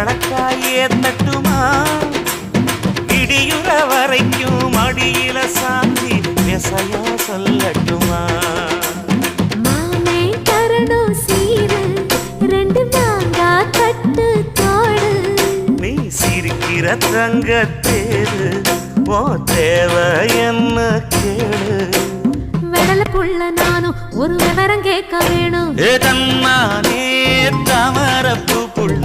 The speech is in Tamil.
வழக்காயே தட்டுமா இடியுற வரைக்கும் அடியில சாந்தி விசையா சொல்லட்டுமா மாமே தரணும் சீரு ரெண்டு மாங்கா கட்டு தோடு நீ சிரிக்கிற தங்கத்தேரு ஓ தேவை என்ன கேளு வெடல புள்ள நானும் ஒரு விவரம் கேட்க வேணும் ஏதம்மானே தாமரப்பூ புள்ள